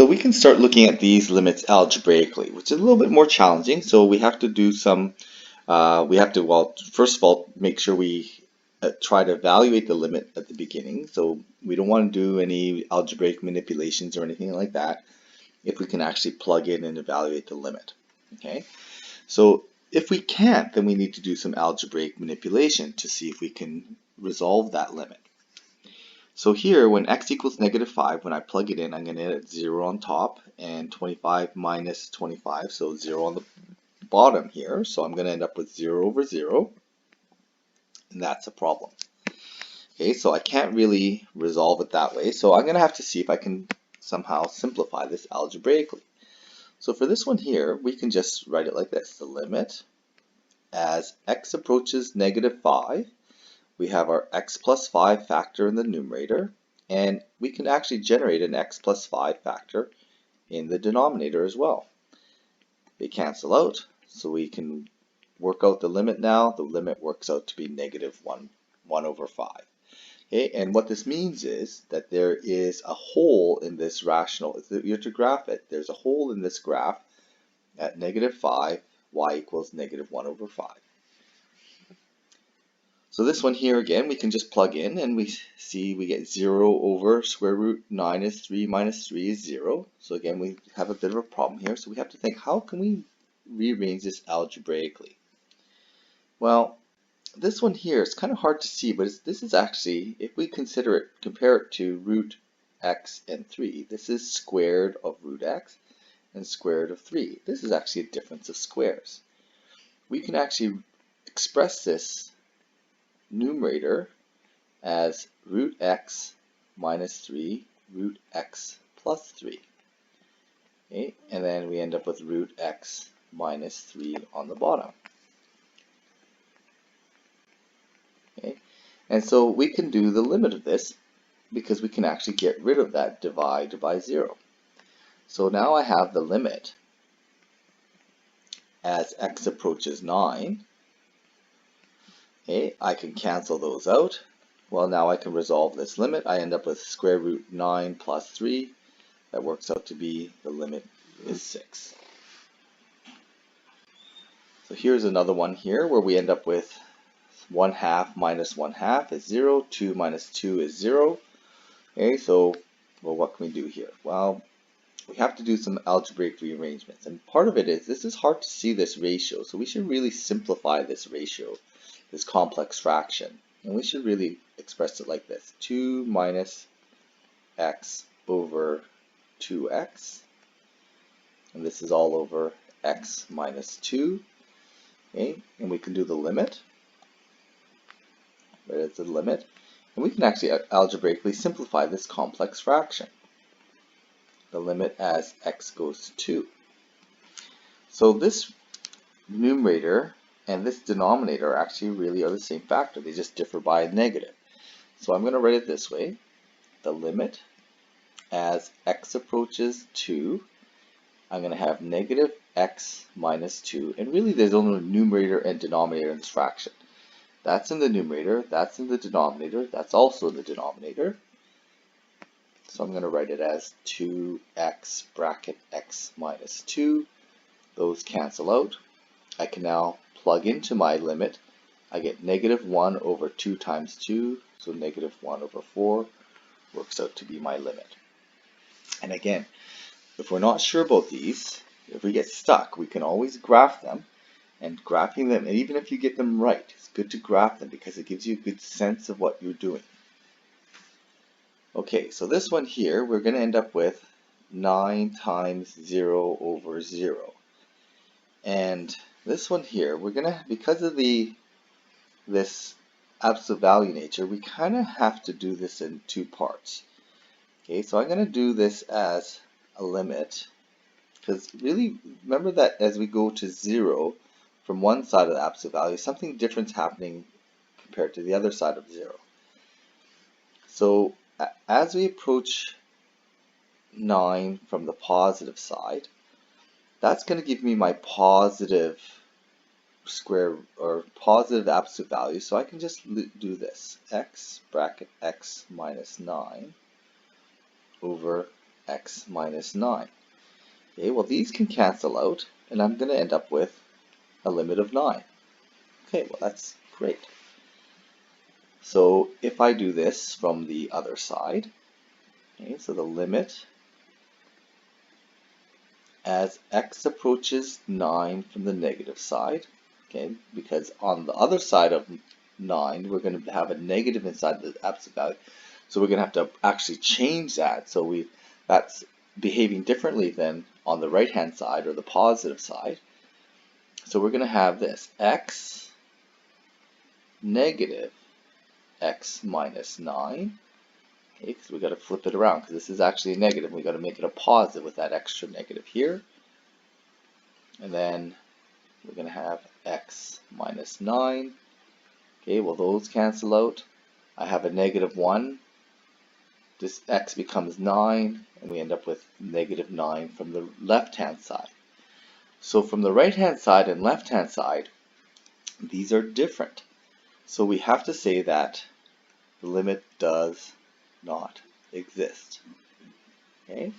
So we can start looking at these limits algebraically, which is a little bit more challenging. So we have to do some, well, first of all, make sure we try to evaluate the limit at the beginning. So we don't want to do any algebraic manipulations or anything like that if we can actually plug in and evaluate the limit. Okay, so if we can't, then we need to do some algebraic manipulation to see if we can resolve that limit. So here, when x equals -5, when I plug it in, I'm going to hit 0 on top and 25 minus 25, so 0 on the bottom here. So I'm going to end up with 0 over 0, and that's a problem. Okay, so I can't really resolve it that way, so I'm going to have to see if I can somehow simplify this algebraically. So for this one here, we can just write it like this. The limit as x approaches -5, we have our x plus 5 factor in the numerator, and we can actually generate an x plus 5 factor in the denominator as well. They cancel out, so we can work out the limit now. The limit works out to be -1 over 5. Okay, and what this means is that there is a hole in this rational. You have to graph it. There's a hole in this graph at -5, y equals -1 over 5. So this one here again, we can just plug in and we see we get 0 over square root 9 is 3 minus 3 is 0. So again, we have a bit of a problem here. So we have to think, how can we rearrange this algebraically? Well, this one here is kind of hard to see, but this is actually, if we compare it to root x and 3, this is squared of root x and squared of 3. This is actually a difference of squares. We can actually express this numerator as root x minus 3 root x plus 3. Okay, and then we end up with root x minus 3 on the bottom. Okay, and so we can do the limit of this because we can actually get rid of that divide by 0. So now I have the limit as x approaches 9. Okay, I can cancel those out. Well, now I can resolve this limit. I end up with square root 9 plus 3. That works out to be, the limit is 6. So here's another one here where we end up with 1/2 minus 1/2 is 0. 2 minus 2 is 0. Okay, so, well, what can we do here? Well, we have to do some algebraic rearrangements. And part of it is, this is hard to see this ratio. So we should really simplify this ratio, this complex fraction. And we should really express it like this. 2 minus x over 2x. And this is all over x minus 2. Okay, and we can do the limit. Right, it's the limit. And we can actually algebraically simplify this complex fraction. The limit as x goes to 2. So this numerator and this denominator actually really are the same factor. They just differ by a negative. So I'm going to write it this way. The limit as x approaches 2, I'm going to have negative x minus 2. And really there's only a numerator and denominator in this fraction. That's in the numerator, that's in the denominator, that's also in the denominator. So I'm going to write it as 2x bracket x minus 2. Those cancel out. I can now plug into my limit. I get -1 over 2 times 2, so -1 over 4 works out to be my limit. And again, if we're not sure about these, if we get stuck, we can always graph them. And graphing them, and even if you get them right, it's good to graph them because it gives you a good sense of what you're doing. Okay, so this one here, we're going to end up with 9 times 0 over 0. And this one here, we're going to, because of this absolute value nature, we kind of have to do this in 2 parts. Okay, so I'm going to do this as a limit, because really, remember that as we go to 0, from one side of the absolute value, something different is happening compared to the other side of 0. So as we approach 9 from the positive side, that's going to give me my positive square or positive absolute value. So I can just do this, x bracket x minus 9 over x minus 9. Okay, well these can cancel out, and I'm going to end up with a limit of 9. Okay, well that's great. So if I do this from the other side, okay, so the limit as x approaches 9 from the negative side, okay, because on the other side of 9, we're going to have a negative inside the absolute value. So we're going to have to actually change that. So that's behaving differently than on the right-hand side or the positive side. So we're going to have this x negative x minus 9. Okay, because we've got to flip it around because this is actually a negative. We've got to make it a positive with that extra negative here. And then we're going to have x minus 9. Okay, well those cancel out. I have a negative 1. This x becomes 9, and we end up with negative 9 from the left-hand side. So from the right-hand side and left-hand side, these are different. So we have to say that the limit does not exist. Okay?